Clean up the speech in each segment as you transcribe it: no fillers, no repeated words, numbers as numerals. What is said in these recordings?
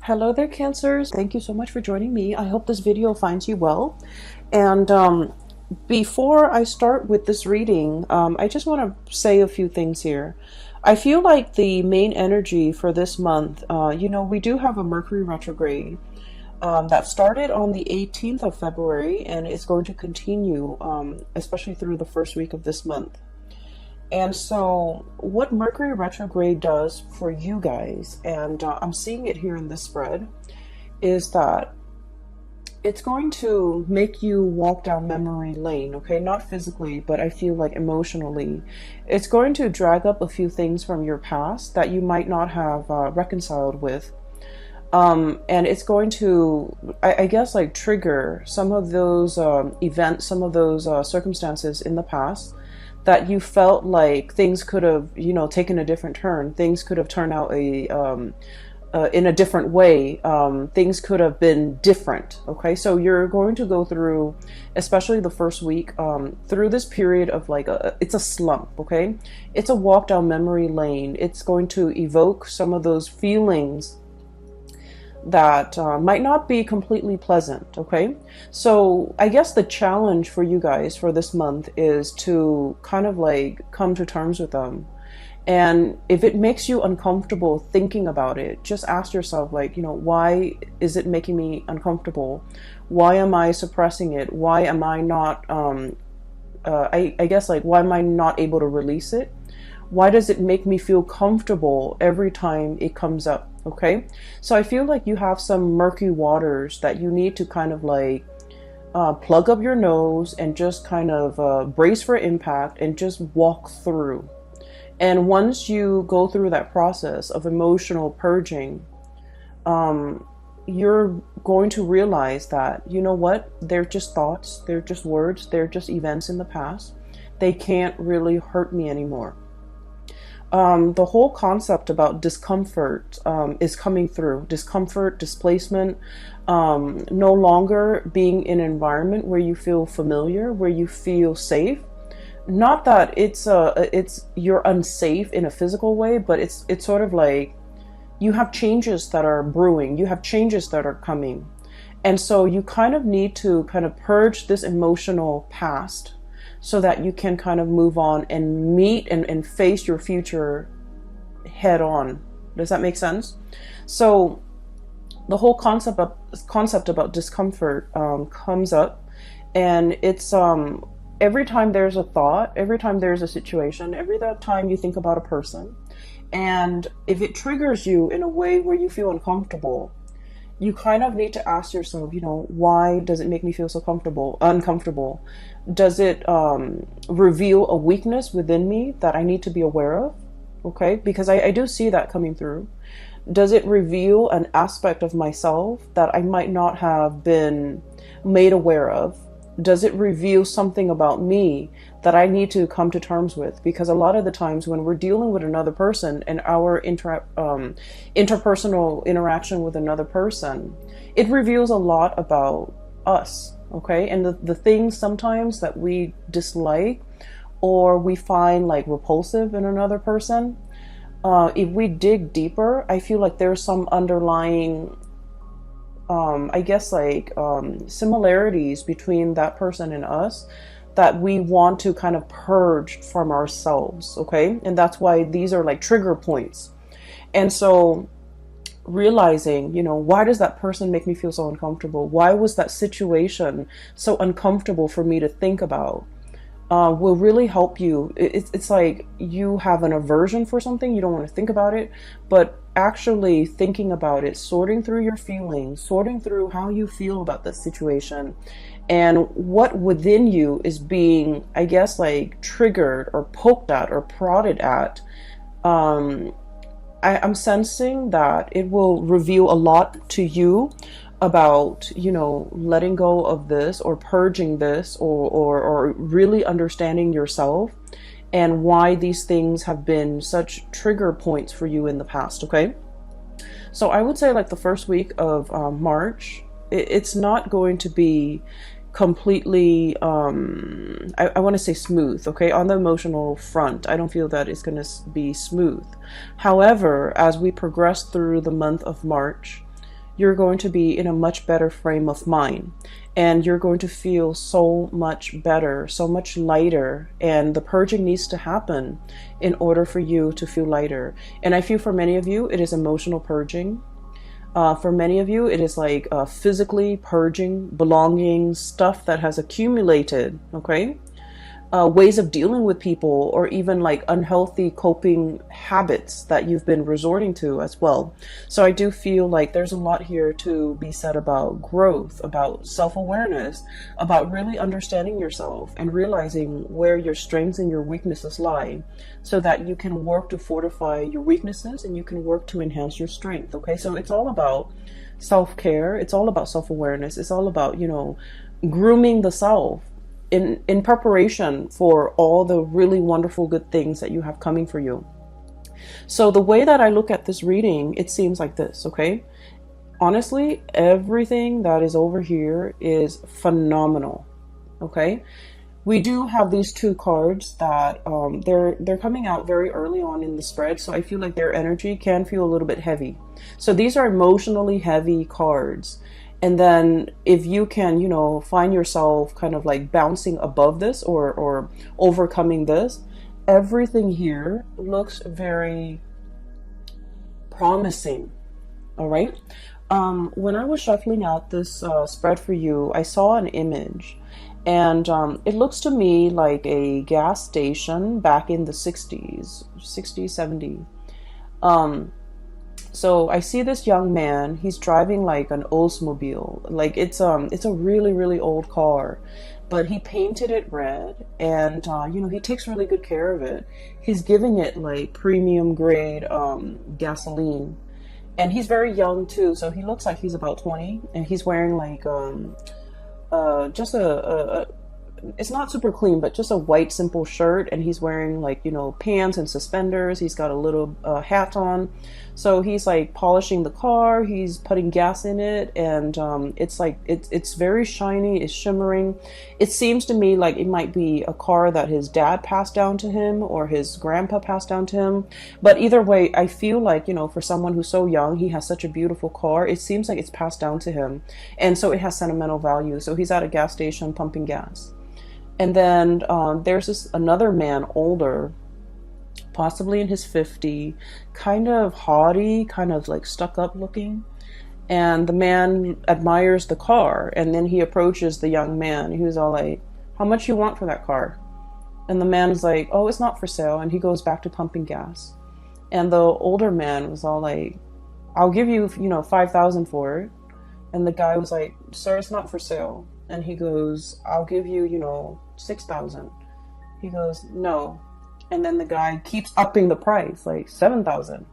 Hello there, Cancers. Thank you so much for joining me. I hope this video finds you well. And before I start with this reading, I just want to say a few things here. I feel like the main energy for this month, we do have a Mercury retrograde that started on the 18th of February and is going to continue, especially through the first week of this month. And so what Mercury retrograde does for you guys, and I'm seeing it here in this spread, is that it's going to make you walk down memory lane, okay? Not physically, but I feel like emotionally. It's going to drag up a few things from your past that you might not have reconciled with. And it's going to, I guess, like trigger some of those events, some of those circumstances in the past that you felt like things could have, taken a different turn. Things could have turned out in a different way. Things could have been different. Okay, so you're going to go through, especially the first week, through this period of like it's a slump. Okay, it's a walk down memory lane. It's going to evoke some of those feelings that might not be completely pleasant. Okay, so I guess the challenge for you guys for this month is to kind of like come to terms with them. And if it makes you uncomfortable thinking about it, just ask yourself, like, why is it making me uncomfortable? Why am I suppressing it? Why am I not I guess, like, why am I not able to release it? Why does it make me feel comfortable every time it comes up? Okay, so I feel like you have some murky waters that you need to kind of like plug up your nose and just kind of brace for impact and just walk through. And once you go through that process of emotional purging, you're going to realize that, you know what, they're just thoughts, they're just words, they're just events in the past. They can't really hurt me anymore. The whole concept about discomfort is coming through. Discomfort, displacement, no longer being in an environment where you feel familiar, where you feel safe. Not that it's you're unsafe in a physical way, but it's sort of like you have changes that are brewing, you have changes that are coming. And so you kind of need to kind of purge this emotional past so that you can kind of move on and meet and face your future head on. Does that make sense? So the whole concept about discomfort comes up, and it's every time there's a thought, every time there's a situation, every time you think about a person, and if it triggers you in a way where you feel uncomfortable, you kind of need to ask yourself, why does it make me feel so uncomfortable? Does it reveal a weakness within me that I need to be aware of? Okay, because I do see that coming through. Does it reveal an aspect of myself that I might not have been made aware of? Does it reveal something about me that I need to come to terms with? Because a lot of the times when we're dealing with another person and our interpersonal interaction with another person, it reveals a lot about us, okay? And the things sometimes that we dislike or we find like repulsive in another person, if we dig deeper, I feel like there's some underlying I guess like similarities between that person and us that we want to kind of purge from ourselves, okay? And that's why these are like trigger points. And so realizing, why does that person make me feel so uncomfortable? Why was that situation so uncomfortable for me to think about? Will really help you. It's like you have an aversion for something, you don't want to think about it, but actually thinking about it, sorting through your feelings, sorting through how you feel about this situation, and what within you is being, I guess, like triggered or poked at or prodded at. I'm sensing that it will reveal a lot to you about, letting go of this or purging this or really understanding yourself and why these things have been such trigger points for you in the past, okay? So I would say like the first week of March, it's not going to be completely, I want to say smooth, okay? On the emotional front, I don't feel that it's going to be smooth. However, as we progress through the month of March, you're going to be in a much better frame of mind, and you're going to feel so much better, so much lighter. And the purging needs to happen in order for you to feel lighter. And I feel for many of you, it is emotional purging. For many of you, it is like physically purging belongings, stuff that has accumulated, okay? Ways of dealing with people, or even like unhealthy coping habits that you've been resorting to as well. So I do feel like there's a lot here to be said about growth, about self-awareness, about really understanding yourself and realizing where your strengths and your weaknesses lie, so that you can work to fortify your weaknesses and you can work to enhance your strength. Okay, so it's all about self-care. It's all about self-awareness. It's all about, you know, grooming the self in preparation for all the really wonderful good things that you have coming for you. So the way that I look at this reading, it seems like this, okay? Honestly, everything that is over here is phenomenal, okay? We do have these two cards that they're coming out very early on in the spread, so I feel like their energy can feel a little bit heavy. So these are emotionally heavy cards. And then if you can, you know, find yourself kind of like bouncing above this, or overcoming this, everything here looks very promising. All right. When I was shuffling out this spread for you, I saw an image, and it looks to me like a gas station back in the 60s, 70s. So I see this young man, he's driving like an Oldsmobile. Like it's a really, really old car, but he painted it red, and you know, he takes really good care of it. He's giving it like premium grade gasoline, and he's very young too. So he looks like he's about 20, and he's wearing like just a it's not super clean, but just a white simple shirt, and he's wearing like, you know, pants and suspenders. He's got a little hat on. So he's like polishing the car, he's putting gas in it, and it's like it's very shiny, it's shimmering. It seems to me like it might be a car that his dad passed down to him, or his grandpa passed down to him. But either way, I feel like, you know, for someone who's so young, he has such a beautiful car. It seems like it's passed down to him, and so it has sentimental value. So he's at a gas station pumping gas. And then there's another man, older, possibly in his 50s, kind of haughty, kind of like stuck up looking. And the man admires the car, and then he approaches the young man. He was all like, "How much you want for that car?" And the man is like, "Oh, it's not for sale." And he goes back to pumping gas. And the older man was all like, "I'll give you, you know, 5,000 for it." And the guy was like, "Sir, it's not for sale." And he goes, "I'll give you, you know, 6,000. He goes, "No." And then the guy keeps upping the price, like 7,000.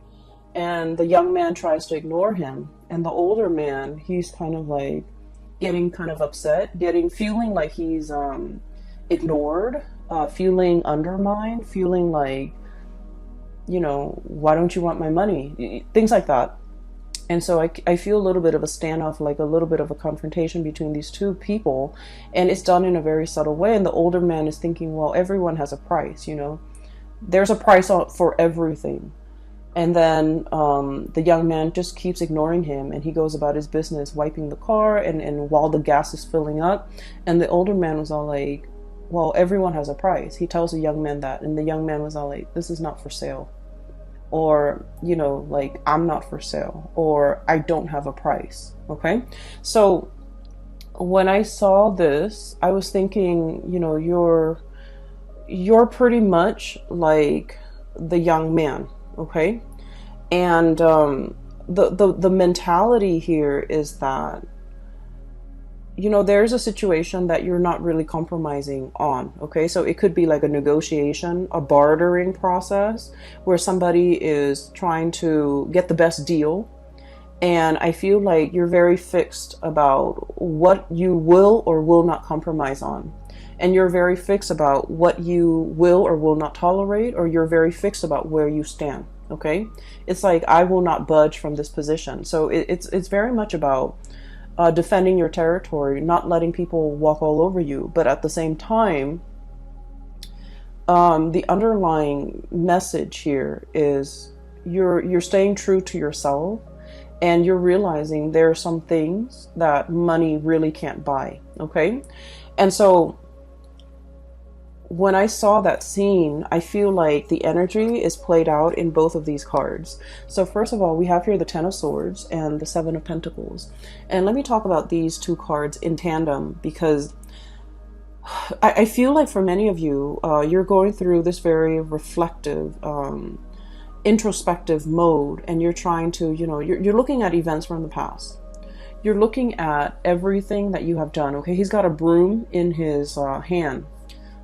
And the young man tries to ignore him. And the older man, he's kind of like getting kind of upset, feeling like he's ignored, feeling undermined, feeling like, you know, "Why don't you want my money?" Things like that. And so I feel a little bit of a standoff, like a little bit of a confrontation between these two people. And it's done in a very subtle way. And the older man is thinking, well, everyone has a price, you know. There's a price for everything. And then the young man just keeps ignoring him. And he goes about his business, wiping the car. And while the gas is filling up. And the older man was all like, well, everyone has a price. He tells the young man that. And the young man was all like, "This is not for sale." Or, you know, like, "I'm not for sale," or "I don't have a price." Okay. So when I saw this, I was thinking, you know, you're pretty much like the young man. Okay. And the mentality here is that, you know, there's a situation that you're not really compromising on. Okay, so it could be like a negotiation, a bartering process where somebody is trying to get the best deal. And I feel like you're very fixed about what you will or will not compromise on. And you're very fixed about what you will or will not tolerate, or you're very fixed about where you stand. Okay, it's like, I will not budge from this position. So it's very much about defending your territory, not letting people walk all over you. But at the same time, the underlying message here is you're staying true to yourself, and you're realizing there are some things that money really can't buy. Okay. And so when I saw that scene, I feel like the energy is played out in both of these cards. So first of all, we have here the Ten of Swords and the Seven of Pentacles. And let me talk about these two cards in tandem, because I feel like for many of you, you're going through this very reflective, introspective mode, and you're trying to, you're looking at events from the past. You're looking at everything that you have done. Okay, he's got a broom in his hand.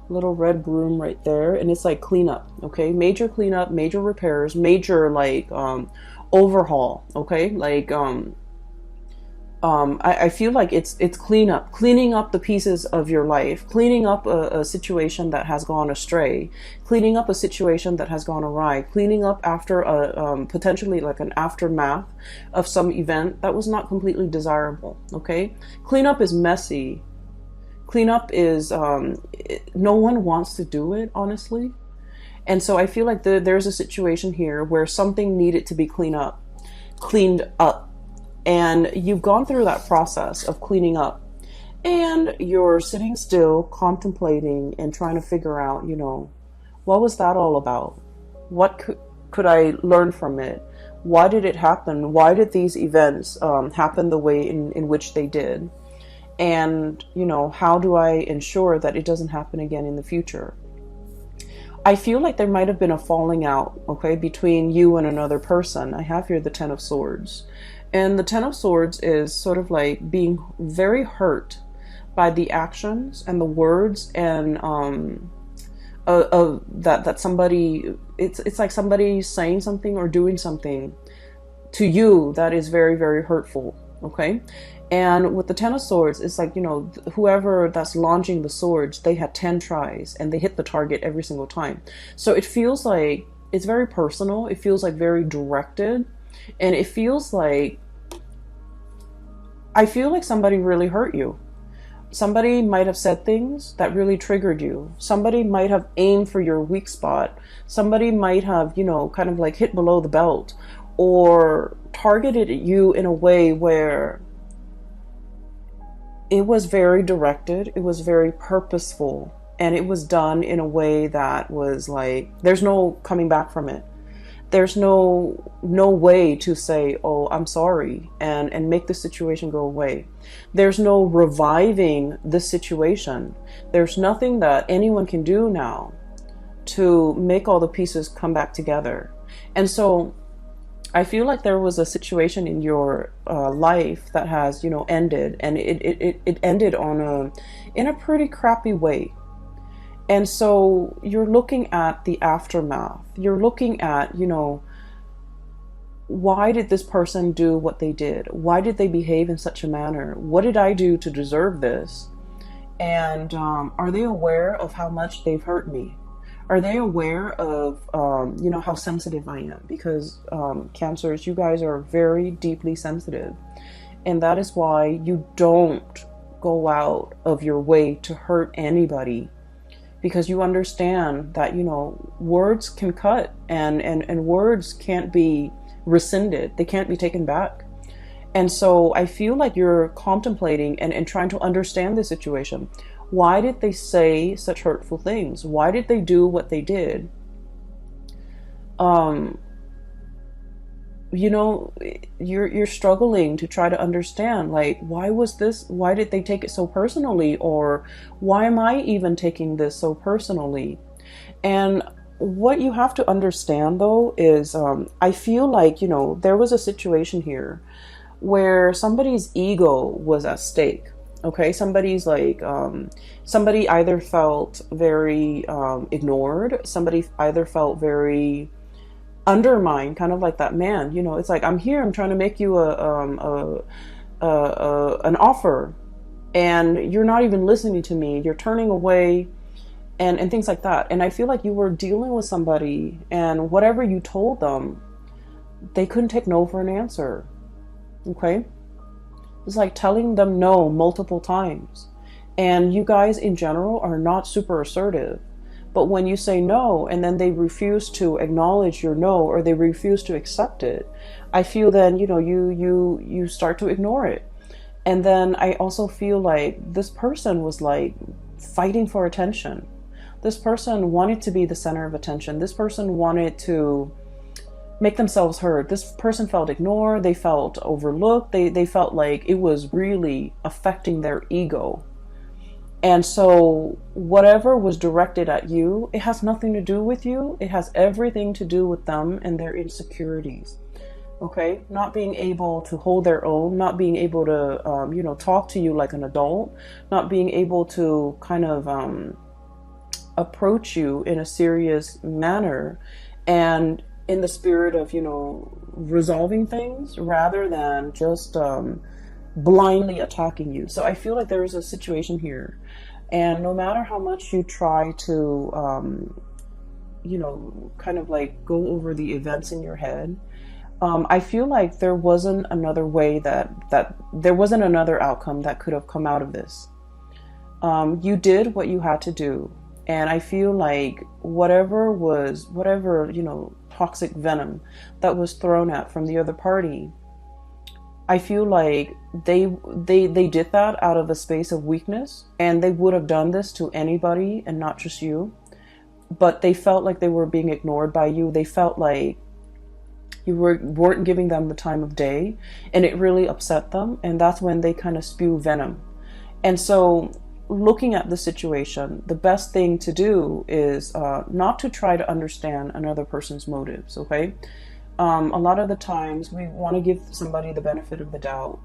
Little red broom right there, and it's like cleanup. Okay, major cleanup, major repairs, major like overhaul. Okay, like I feel like it's cleaning up the pieces of your life, cleaning up a situation that has gone astray, cleaning up a situation that has gone awry, cleaning up after a potentially like an aftermath of some event that was not completely desirable. Okay, cleanup is messy. Cleanup is, no one wants to do it, honestly. And so I feel like there's a situation here where something needed to be cleaned up. And you've gone through that process of cleaning up. And you're sitting still, contemplating and trying to figure out, what was that all about? What could I learn from it? Why did it happen? Why did these events happen the way in which they did? And, how do I ensure that it doesn't happen again in the future? I feel like there might have been a falling out, okay, between you and another person. I have here the Ten of Swords. And the Ten of Swords is sort of like being very hurt by the actions and the words and that somebody, it's like somebody saying something or doing something to you that is very, very hurtful, okay? And with the Ten of Swords, it's like, whoever that's launching the swords, they had 10 tries and they hit the target every single time. So it feels like it's very personal. It feels like very directed. And it feels like, I feel like somebody really hurt you. Somebody might have said things that really triggered you. Somebody might have aimed for your weak spot. Somebody might have, kind of like hit below the belt or targeted you in a way where it was very directed, it was very purposeful, and it was done in a way that was like, there's no coming back from it. There's no way to say, oh, I'm sorry, and make the situation go away. There's no reviving the situation. There's nothing that anyone can do now to make all the pieces come back together. And so I feel like there was a situation in your life that has, ended, and it ended in a pretty crappy way. And so you're looking at the aftermath. You're looking at, why did this person do what they did? Why did they behave in such a manner? What did I do to deserve this? And are they aware of how much they've hurt me? Are they aware of, how sensitive I am? Because Cancers, you guys are very deeply sensitive. And that is why you don't go out of your way to hurt anybody. Because you understand that, words can cut and words can't be rescinded. They can't be taken back. And so I feel like you're contemplating and trying to understand the situation. Why did they say such hurtful things? Why did they do what they did? You're struggling to try to understand, like, why did they take it so personally? Or why am I even taking this so personally? And what you have to understand, though, is I feel like, there was a situation here where somebody's ego was at stake. Okay, somebody's like, somebody either felt very ignored, somebody either felt very undermined, kind of like that man. It's like, I'm here, I'm trying to make you an offer, and you're not even listening to me. You're turning away, and things like that. And I feel like you were dealing with somebody, and whatever you told them, they couldn't take no for an answer. Okay. It's like telling them no multiple times. And you guys in general are not super assertive. But when you say no and then they refuse to acknowledge your no, or they refuse to accept it, I feel then, you start to ignore it. And then I also feel like this person was like fighting for attention. This person wanted to be the center of attention. This person wanted to make themselves heard. This person felt ignored. They felt overlooked. They felt like it was really affecting their ego. And so whatever was directed at you, it has nothing to do with you. It has everything to do with them and their insecurities. Okay, not being able to hold their own, not being able to, talk to you like an adult, not being able to kind of approach you in a serious manner and in the spirit of, resolving things rather than just blindly attacking you. So I feel like there is a situation here. And no matter how much you try to, kind of like go over the events in your head, I feel like there wasn't another way that there wasn't another outcome that could have come out of this. You did what you had to do. And I feel like whatever, toxic venom that was thrown at from the other party, I feel like they did that out of a space of weakness, and they would have done this to anybody and not just you. But they felt like they were being ignored by you. They felt like you weren't giving them the time of day, and it really upset them. And that's when they kind of spew venom. And so looking at the situation, the best thing to do is not to try to understand another person's motives, okay? A lot of the times we want to give somebody the benefit of the doubt.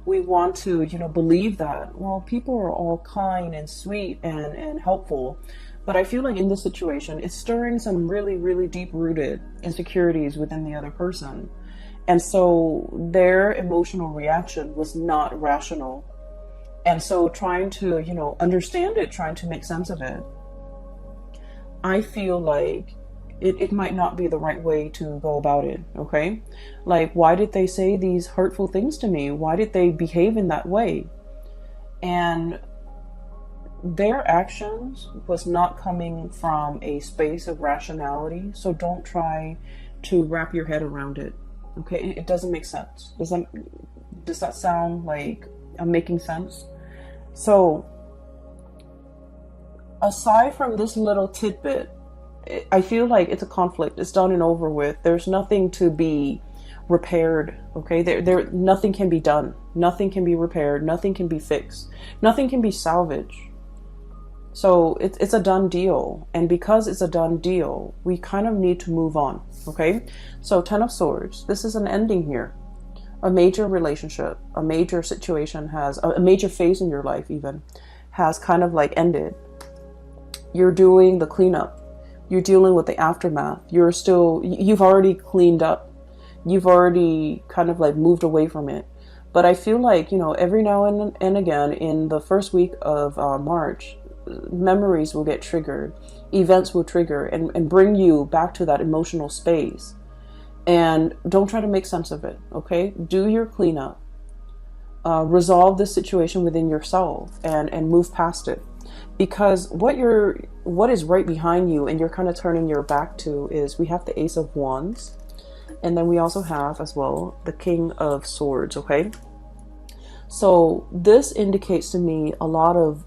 We want to, believe that, well, people are all kind and sweet and helpful. But I feel like in this situation, it's stirring some really, really deep-rooted insecurities within the other person. And so their emotional reaction was not rational. And so trying to, understand it, trying to make sense of it, I feel like it might not be the right way to go about it, okay? Like, why did they say these hurtful things to me? Why did they behave in that way? And their actions was not coming from a space of rationality, so don't try to wrap your head around it, okay? It doesn't make sense. Does that sound like I'm making sense? So, aside from this little tidbit, I feel like it's a conflict. It's done and over with. There's nothing to be repaired, okay? There nothing can be done. Nothing can be repaired. Nothing can be fixed. Nothing can be salvaged. So it's a done deal. And because it's a done deal, we kind of need to move on, okay? So 10 of Swords, this is an ending here. A major relationship, a major situation a major phase in your life even, has kind of like ended. You're doing the cleanup. You're dealing with the aftermath. You've already cleaned up. You've already kind of like moved away from it. But I feel like, every now and again in the first week of March, memories will get triggered. Events will trigger and bring you back to that emotional space. And don't try to make sense of it, okay? Do your cleanup. Resolve this situation within yourself and move past it. Because what is right behind you and you're kind of turning your back to is we have the Ace of Wands. And then we also have as well the King of Swords, okay? So this indicates to me a lot of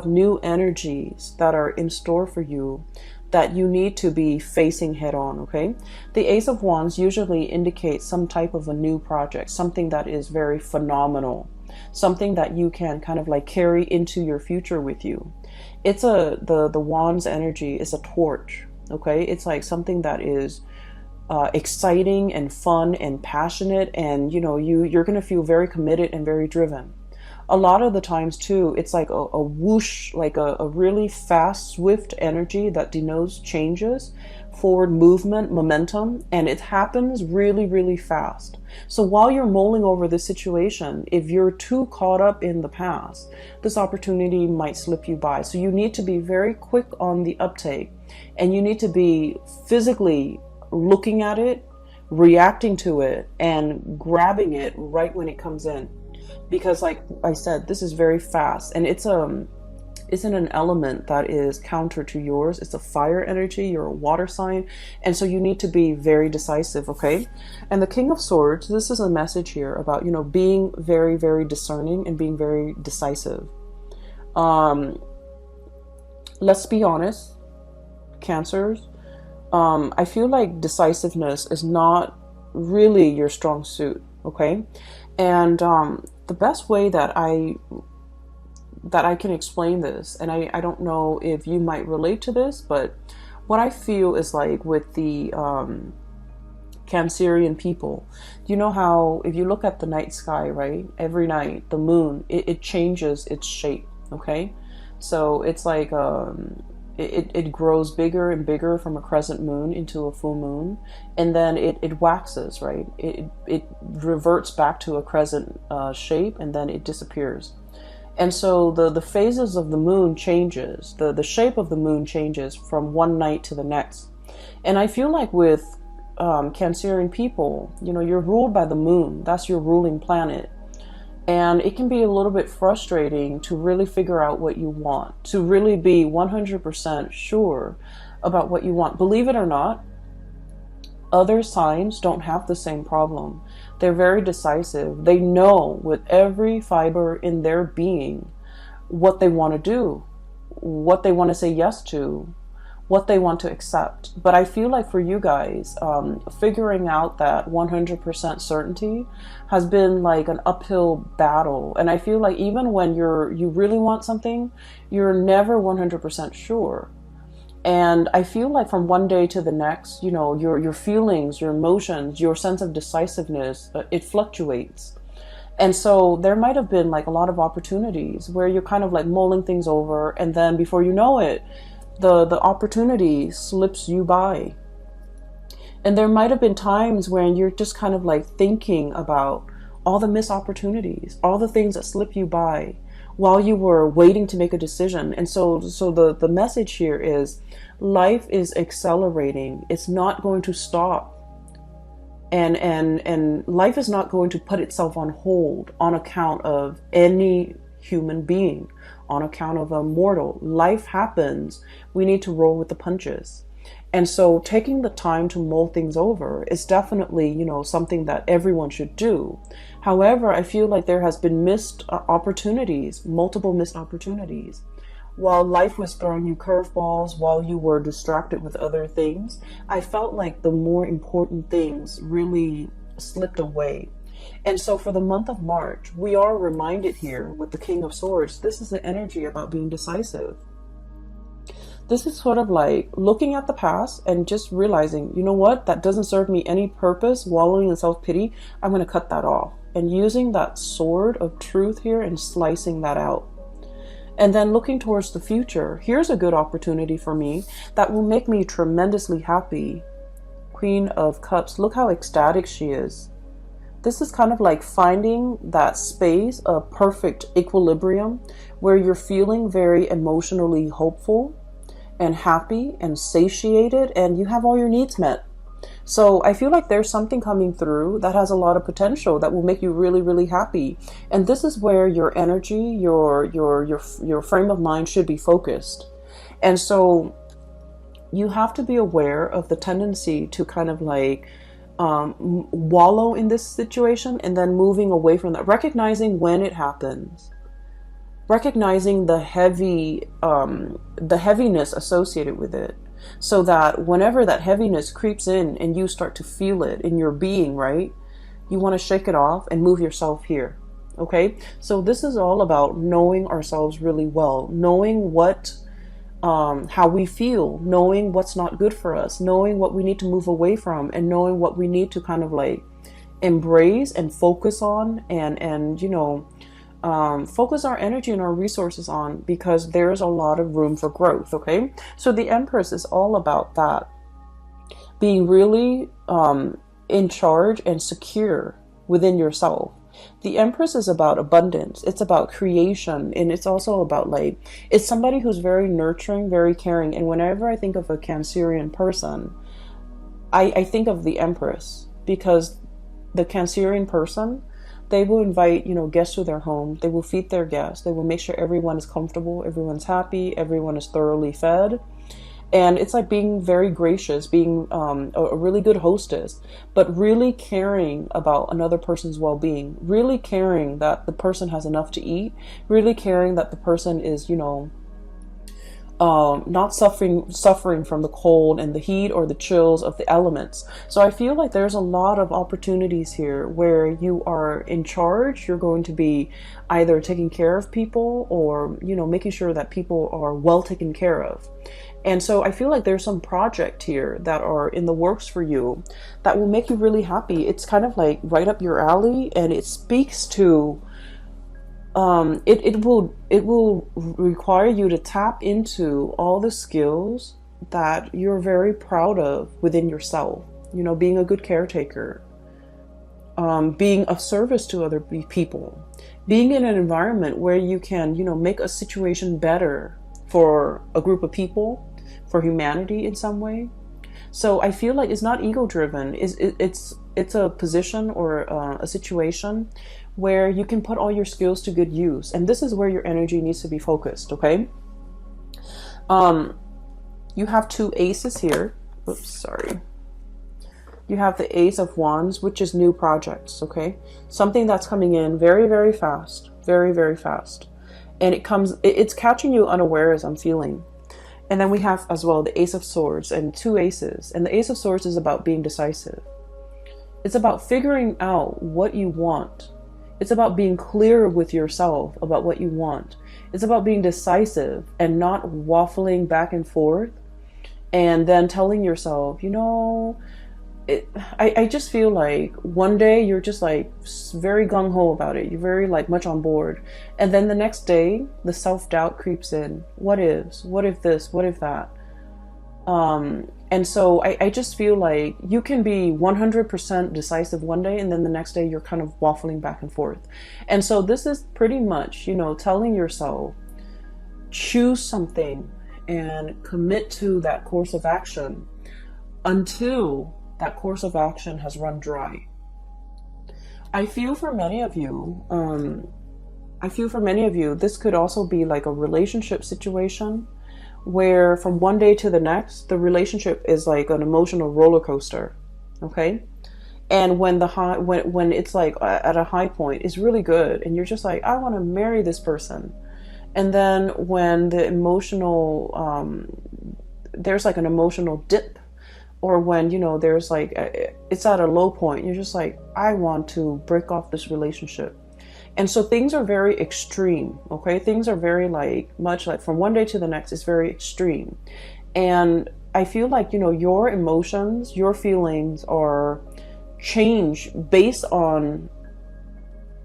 new energies that are in store for you that you need to be facing head on, okay? The Ace of Wands usually indicates some type of a new project, something that is very phenomenal, something that you can kind of like carry into your future with you. It's the Wands energy is a torch, okay? It's like something that is exciting and fun and passionate, and you're going to feel very committed and very driven. A lot of the times too, it's like a whoosh, like a really fast, swift energy that denotes changes, forward movement, momentum, and it happens really, really fast. So while you're mulling over this situation, if you're too caught up in the past, this opportunity might slip you by. So you need to be very quick on the uptake, and you need to be physically looking at it, reacting to it, and grabbing it right when it comes in. Because like I said, this is very fast, and it's is in an element that is counter to yours. It's a fire energy. You're a water sign. And so you need to be very decisive, okay? And the King of Swords, this is a message here about, you know, being very, very discerning and being very decisive. Let's be honest, Cancers. I feel like decisiveness is not really your strong suit, okay? And the best way that I can explain this, and I don't know if you might relate to this, but what I feel is like with the Cancerian people, you know how if you look at the night sky, right? Every night, the moon, it changes its shape, okay? So it's like it grows bigger and bigger from a crescent moon into a full moon, and then it waxes, right? It reverts back to a crescent shape, and then it disappears. And so the phases of the moon changes, the shape of the moon changes from one night to the next. And I feel like with Cancerian people, you know, you're ruled by the moon. That's your ruling planet. And it can be a little bit frustrating to really figure out what you want, to really be 100% sure about what you want. Believe it or not, other signs don't have the same problem. They're very decisive. They know with every fiber in their being what they want to do, what they want to say yes to, what they want to accept. But I feel like for you guys, figuring out that 100% certainty has been like an uphill battle. And I feel like even when you really want something, you're never 100% sure. And I feel like from one day to the next, you know, your feelings, your emotions, your sense of decisiveness, it fluctuates. And so there might have been like a lot of opportunities where you're kind of like mulling things over, and then before you know it, the opportunity slips you by. And there might have been times when you're just kind of like thinking about all the missed opportunities, all the things that slip you by while you were waiting to make a decision. And so the message here is life is accelerating. It's not going to stop. And life is not going to put itself on hold on account of any human being, on account of a mortal. Life happens. We need to roll with the punches. And so taking the time to mull things over is definitely, you know, something that everyone should do. However, I feel like there has been missed opportunities, multiple missed opportunities. While life was throwing you curveballs, while you were distracted with other things, I felt like the more important things really slipped away. And so for the month of March, we are reminded here with the King of Swords, this is the energy about being decisive. This is sort of like looking at the past and just realizing, you know what, that doesn't serve me any purpose, wallowing in self-pity. I'm going to cut that off. And using that sword of truth here and slicing that out. And then looking towards the future, here's a good opportunity for me that will make me tremendously happy. Queen of Cups, look how ecstatic she is. This is kind of like finding that space of perfect equilibrium where you're feeling very emotionally hopeful and happy and satiated, and you have all your needs met. So I feel like there's something coming through that has a lot of potential that will make you really, really happy. And this is where your energy, your frame of mind should be focused. And so you have to be aware of the tendency to kind of like wallow in this situation and then moving away from that, recognizing when it happens, recognizing the heaviness associated with it, so that whenever that heaviness creeps in and you start to feel it in your being, right, you want to shake it off and move yourself here. Okay, so this is all about knowing ourselves really well, knowing what how we feel, knowing what's not good for us, knowing what we need to move away from, and knowing what we need to kind of like embrace and focus on, and you know, focus our energy and our resources on, because there's a lot of room for growth. Okay, so the Empress is all about that, being really in charge and secure within yourself. The Empress is about abundance. It's about creation. And it's also about like, it's somebody who's very nurturing, very caring. And whenever I think of a Cancerian person, I think of the Empress, because the Cancerian person, They will invite, you know, guests to their home. They will feed their guests. They will make sure everyone is comfortable, everyone's happy, everyone is thoroughly fed. And it's like being very gracious, being a really good hostess, but really caring about another person's well-being, really caring that the person has enough to eat, really caring that the person is, you know, not suffering from the cold and the heat or the chills of the elements. So I feel like there's a lot of opportunities here where you are in charge. You're going to be either taking care of people or, you know, making sure that people are well taken care of. And so I feel like there's some project here that are in the works for you that will make you really happy. It's kind of like right up your alley, and it speaks to it will require you to tap into all the skills that you're very proud of within yourself. You know, being a good caretaker, being of service to other people, being in an environment where you can, you know, make a situation better for a group of people, for humanity in some way. So I feel like it's not ego driven. It's a position or a situation where you can put all your skills to good use. And this is where your energy needs to be focused, okay? You have two aces here. Oops, sorry. You have the Ace of Wands, which is new projects, okay? Something that's coming in very, very fast. Very, very fast. And it's catching you unawares, I'm feeling. And then we have as well the Ace of Swords and two aces. And the Ace of Swords is about being decisive. It's about figuring out what you want. It's about being clear with yourself about what you want. It's about being decisive and not waffling back and forth and then telling yourself, you know, I just feel like one day you're just like very gung-ho about it. You're very like much on board. And then the next day, the self-doubt creeps in. What ifs? What if this? What if that? And so I just feel like you can be 100% decisive one day, and then the next day you're kind of waffling back and forth. And so this is pretty much, you know, telling yourself, choose something and commit to that course of action until that course of action has run dry. I feel for many of you, this could also be like a relationship situation where from one day to the next, the relationship is like an emotional roller coaster. Okay. And when when it's like at a high point, it's really good. And you're just like, I want to marry this person. And then when the emotional, there's like an emotional dip, or when, you know, there's like, it's at a low point, you're just like, I want to break off this relationship. And so things are very extreme, okay? Things are very like, much like from one day to the next, it's very extreme. And I feel like, you know, your emotions, your feelings are changed based on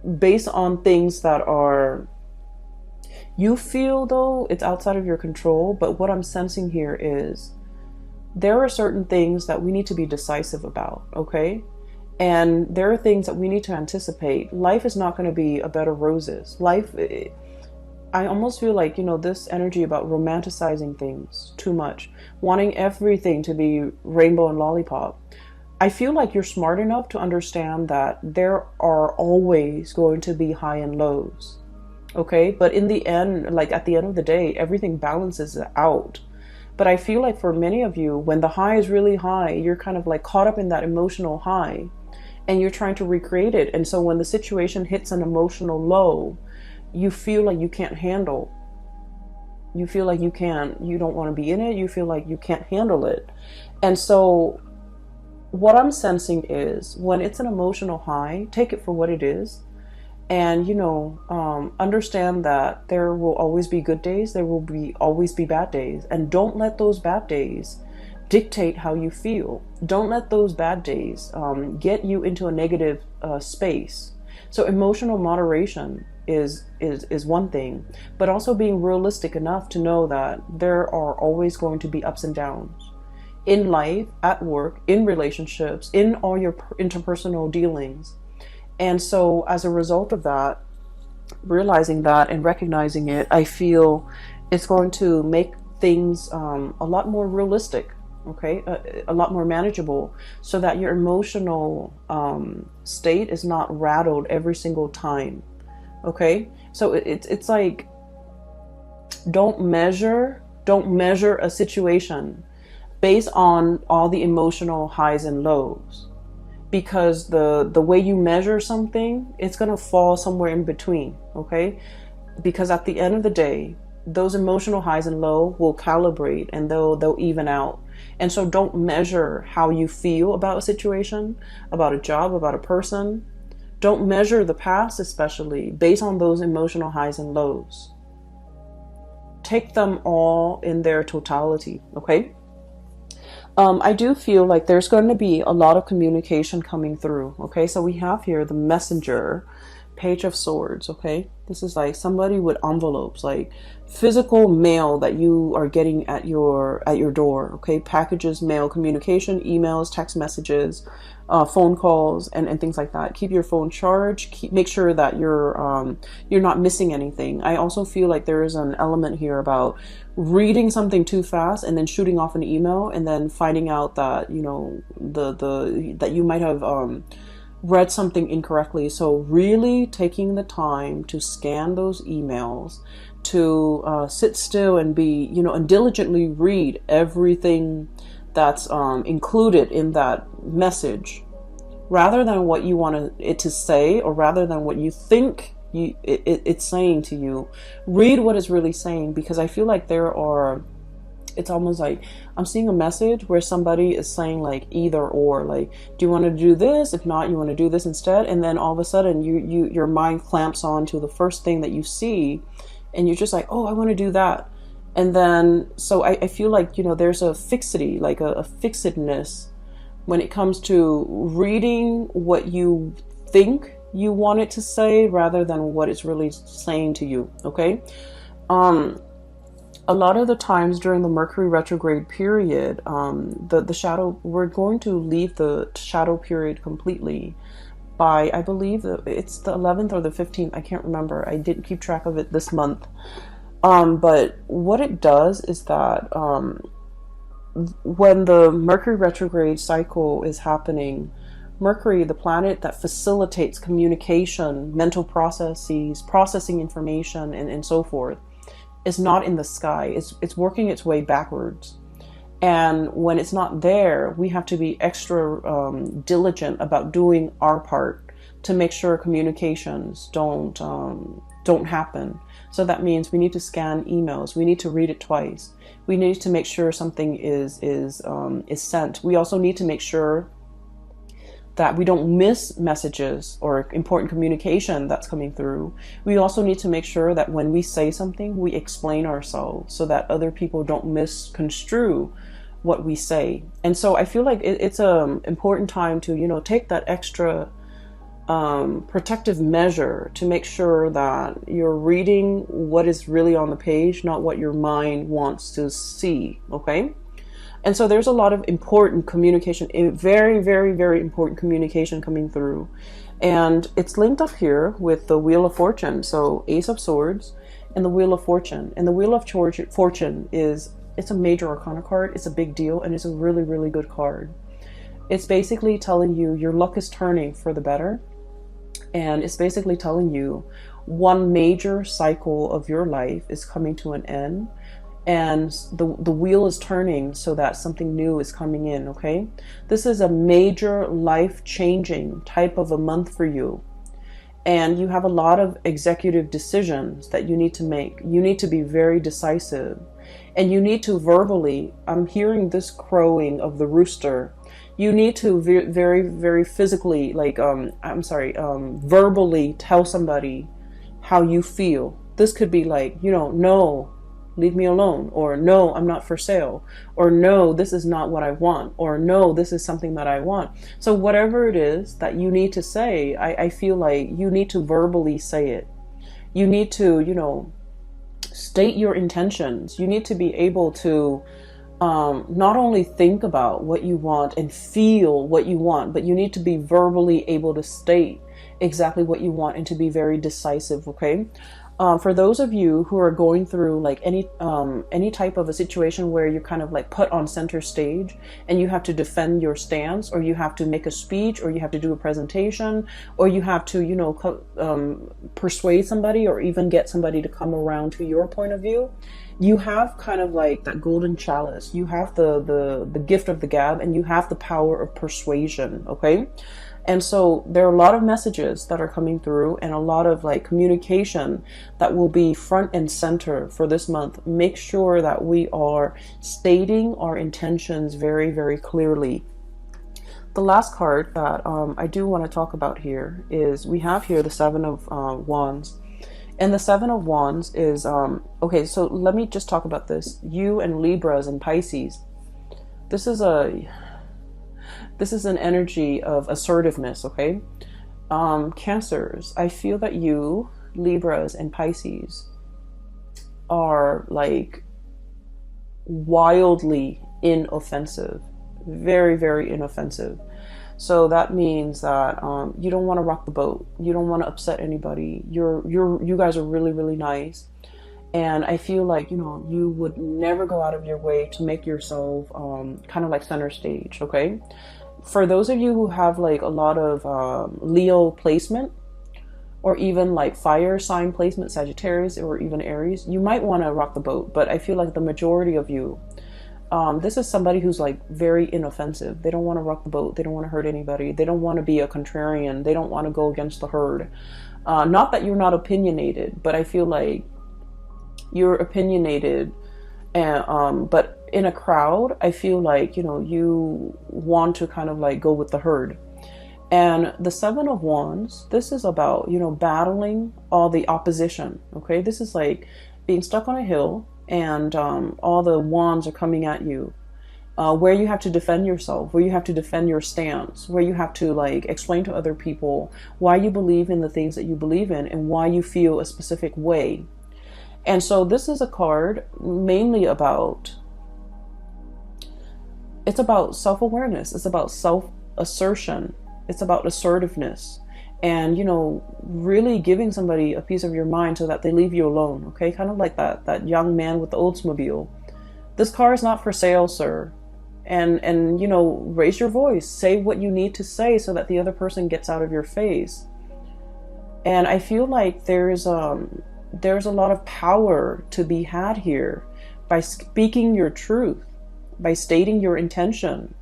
things that are, you feel though it's outside of your control. But what I'm sensing here is there are certain things that we need to be decisive about, okay? And there are things that we need to anticipate. Life is not going to be a bed of roses. I almost feel like, you know, this energy about romanticizing things too much, wanting everything to be rainbow and lollipop. I feel like you're smart enough to understand that there are always going to be high and lows, okay? But in the end, like at the end of the day, everything balances out. But I feel like for many of you, when the high is really high, you're kind of like caught up in that emotional high and you're trying to recreate it. And so when the situation hits an emotional low, you feel like you can't handle. You feel like you don't want to be in it. You feel like you can't handle it. And so what I'm sensing is when it's an emotional high, take it for what it is. And, you know, understand that there will always be good days. There will always be bad days. And don't let those bad days dictate how you feel. Don't let those bad days get you into a negative space. So emotional moderation is one thing, but also being realistic enough to know that there are always going to be ups and downs in life, at work, in relationships, in all your interpersonal dealings. And so as a result of that, realizing that and recognizing it, I feel it's going to make things a lot more realistic. okay? A lot more manageable, so that your emotional state is not rattled every single time, okay? So it's like, don't measure a situation based on all the emotional highs and lows, because the way you measure something, it's going to fall somewhere in between, okay? Because at the end of the day, those emotional highs and low will calibrate, and they'll even out. And so don't measure how you feel about a situation, about a job, about a person. Don't measure the past, especially based on those emotional highs and lows. Take them all in their totality, okay? I do feel like there's going to be a lot of communication coming through, okay? So we have here the Messenger, Page of Swords, okay? This is like somebody with envelopes, like physical mail that you are getting at your door, okay? Packages, mail, communication, emails, text messages, phone calls, and things like that. Keep your phone charged. Make sure that you're not missing anything. I also feel like there is an element here about reading something too fast and then shooting off an email, and then finding out that, you know, that you might have read something incorrectly. So really taking the time to scan those emails, to sit still and be, you know, and diligently read everything that's included in that message, rather than what you want it to say, or rather than what you think it's saying to you. Read what it's really saying, because I feel like it's almost like I'm seeing a message where somebody is saying like either or, like, do you want to do this? If not, you want to do this instead. And then all of a sudden your mind clamps on to the first thing that you see, and you're just like, oh, I want to do that. And then, so I feel like, you know, there's a fixity, like a fixedness when it comes to reading what you think you want it to say, rather than what it's really saying to you, okay? A lot of the times during the Mercury retrograde period, the shadow, we're going to leave the shadow period completely by, I believe it's the 11th or the 15th. I can't remember. I didn't keep track of it this month. But what it does is that when the Mercury retrograde cycle is happening, Mercury, the planet that facilitates communication, mental processes, processing information, and so forth, is not in the sky. It's working its way backwards. And when it's not there, we have to be extra diligent about doing our part to make sure communications don't happen. So that means we need to scan emails. We need to read it twice. We need to make sure something is sent. We also need to make sure that we don't miss messages or important communication that's coming through. We also need to make sure that when we say something, we explain ourselves so that other people don't misconstrue what we say. And so I feel like it's an important time to, you know, take that extra protective measure to make sure that you're reading what is really on the page, not what your mind wants to see, okay? And so there's a lot of important communication, very, very, very important communication coming through. And it's linked up here with the Wheel of Fortune. So Ace of Swords and the Wheel of Fortune. And the Wheel of Fortune it's a major arcana card. It's a big deal, and it's a really, really good card. It's basically telling you your luck is turning for the better. And it's basically telling you one major cycle of your life is coming to an end. And the wheel is turning so that something new is coming in, okay? This is a major life-changing type of a month for you. And you have a lot of executive decisions that you need to make. You need to be very decisive. And you need to verbally, I'm hearing this crowing of the rooster. You need to very, very physically, like, verbally tell somebody how you feel. This could be like, you know, no, leave me alone, or no, I'm not for sale, or no, this is not what I want, or no, this is something that I want. So whatever it is that you need to say, I feel like you need to verbally say it. You need to, you know, state your intentions. You need to be able to not only think about what you want and feel what you want, but you need to be verbally able to state exactly what you want and to be very decisive, okay? For those of you who are going through like any type of a situation where you're kind of like put on center stage and you have to defend your stance, or you have to make a speech, or you have to do a presentation, or you have to, you know, persuade somebody, or even get somebody to come around to your point of view, you have kind of like that golden chalice. You have the gift of the gab, and you have the power of persuasion. Okay. And so there are a lot of messages that are coming through, and a lot of like communication that will be front and center for this month. Make sure that we are stating our intentions very, very clearly. The last card that I do want to talk about here is, we have here the Seven of Wands. And the Seven of Wands is, okay, so let me just talk about this. You and Libras and Pisces. This is an energy of assertiveness, okay? Cancers, I feel that you, Libras and Pisces, are like wildly inoffensive. Very, very inoffensive. So that means that you don't want to rock the boat. You don't want to upset anybody. You guys are really, really nice. And I feel like, you know, you would never go out of your way to make yourself kind of like center stage, okay? For those of you who have like a lot of Leo placement, or even like fire sign placement, Sagittarius, or even Aries, you might want to rock the boat. But I feel like the majority of you, this is somebody who's like very inoffensive. They don't want to rock the boat. They don't want to hurt anybody. They don't want to be a contrarian. They don't want to go against the herd. Not that you're not opinionated, but I feel like you're opinionated, and but in a crowd, I feel like, you know, you want to kind of like go with the herd. And the Seven of Wands, this is about, you know, battling all the opposition. Okay, this is like being stuck on a hill, and all the wands are coming at you, where you have to defend yourself, where you have to defend your stance, where you have to like explain to other people why you believe in the things that you believe in, and why you feel a specific way. And so this is a card mainly about, it's about self-awareness. It's about self-assertion. It's about assertiveness. And, you know, really giving somebody a piece of your mind so that they leave you alone. Okay, kind of like that young man with the Oldsmobile. This car is not for sale, sir. And you know, raise your voice. Say what you need to say so that the other person gets out of your face. And I feel like there's a lot of power to be had here by speaking your truth, by stating your intention,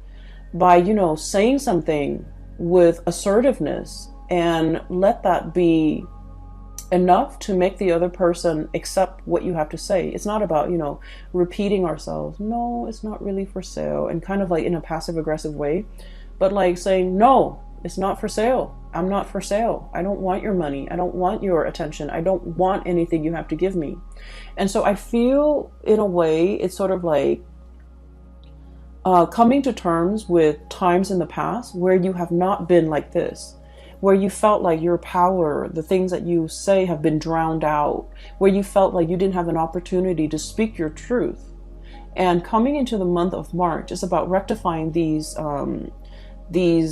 by, you know, saying something with assertiveness, and let that be enough to make the other person accept what you have to say. It's not about, you know, repeating ourselves. No, it's not really for sale, and kind of like in a passive aggressive way, but like saying, no, it's not for sale. I'm not for sale. I don't want your money. I don't want your attention. I don't want anything you have to give me. And so I feel, in a way, it's sort of like coming to terms with times in the past where you have not been like this, where you felt like your power, the things that you say, have been drowned out, where you felt like you didn't have an opportunity to speak your truth. And coming into the month of March is about rectifying these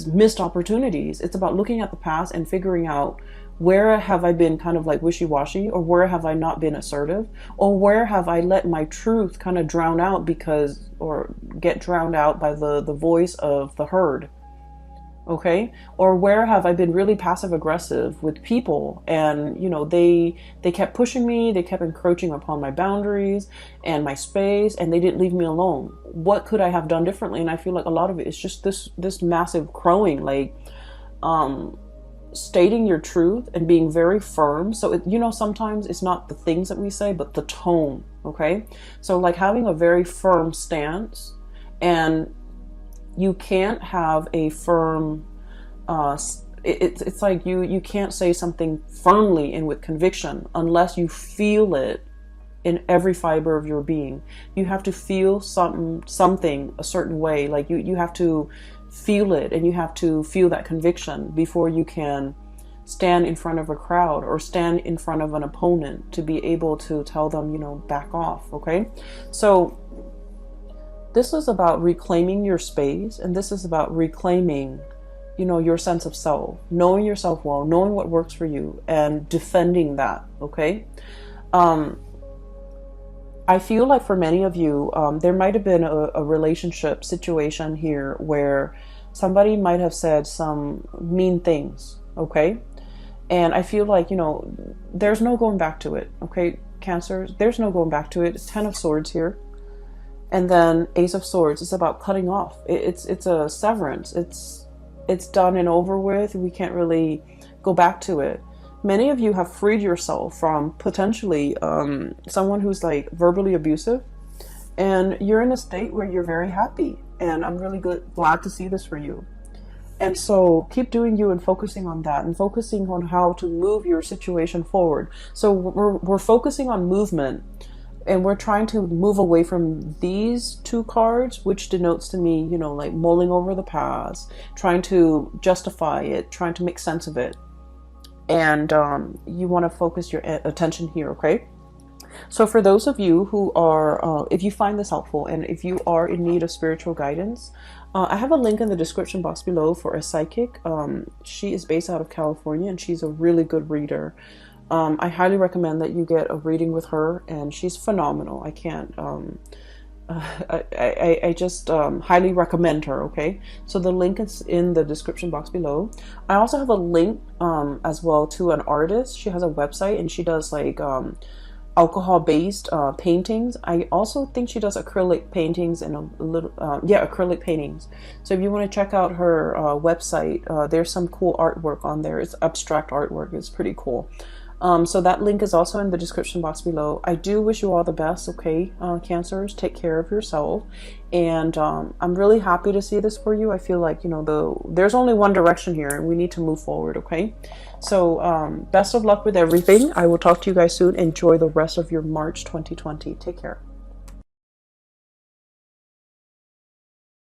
missed opportunities. It's about looking at the past and figuring out, where have I been kind of like wishy-washy, or where have I not been assertive, or where have I let my truth kind of drown out or get drowned out by the voice of the herd. Okay, or where have I been really passive aggressive with people, and, you know, they kept pushing me, they kept encroaching upon my boundaries and my space, and they didn't leave me alone. What could I have done differently? And I feel like a lot of it is just this massive crowing, like stating your truth and being very firm. So you know, sometimes it's not the things that we say, but the tone. Okay, so like having a very firm stance, and you can't have a firm it's like you can't say something firmly and with conviction unless you feel it in every fiber of your being. You have to feel something a certain way. Like you have to feel it, and you have to feel that conviction before you can stand in front of a crowd or stand in front of an opponent to be able to tell them, you know, back off. Okay, so this is about reclaiming your space, and this is about reclaiming, you know, your sense of self, knowing yourself well, knowing what works for you, and defending that. Okay. I feel like for many of you, there might have been a relationship situation here where somebody might have said some mean things. Okay. And I feel like, you know, there's no going back to it. Okay, Cancer, there's no going back to it. It's 10 of Swords here. And then Ace of Swords. It's about cutting off. It's a severance. It's done and over with. We can't really go back to it. Many of you have freed yourself from potentially someone who's like verbally abusive. And you're in a state where you're very happy. And I'm really glad to see this for you. And so keep doing you and focusing on that and focusing on how to move your situation forward. So we're focusing on movement, and we're trying to move away from these two cards, which denotes to me, you know, like mulling over the past, trying to justify it, trying to make sense of it. And you want to focus your attention here, okay? So for those of you who are, if you find this helpful and if you are in need of spiritual guidance, I have a link in the description box below for a psychic. She is based out of California and she's a really good reader. I highly recommend that you get a reading with her, and she's phenomenal. I can't, I just highly recommend her, okay? So the link is in the description box below. I also have a link as well to an artist. She has a website and she does like alcohol-based paintings. I also think she does acrylic paintings and a little acrylic paintings. So if you want to check out her website, there's some cool artwork on there. It's abstract artwork. It's pretty cool. So that link is also in the description box below. I do wish you all the best, okay, Cancers? Take care of yourself. And I'm really happy to see this for you. I feel like, you know, there's only one direction here and we need to move forward, okay? So best of luck with everything. I will talk to you guys soon. Enjoy the rest of your March 2020. Take care.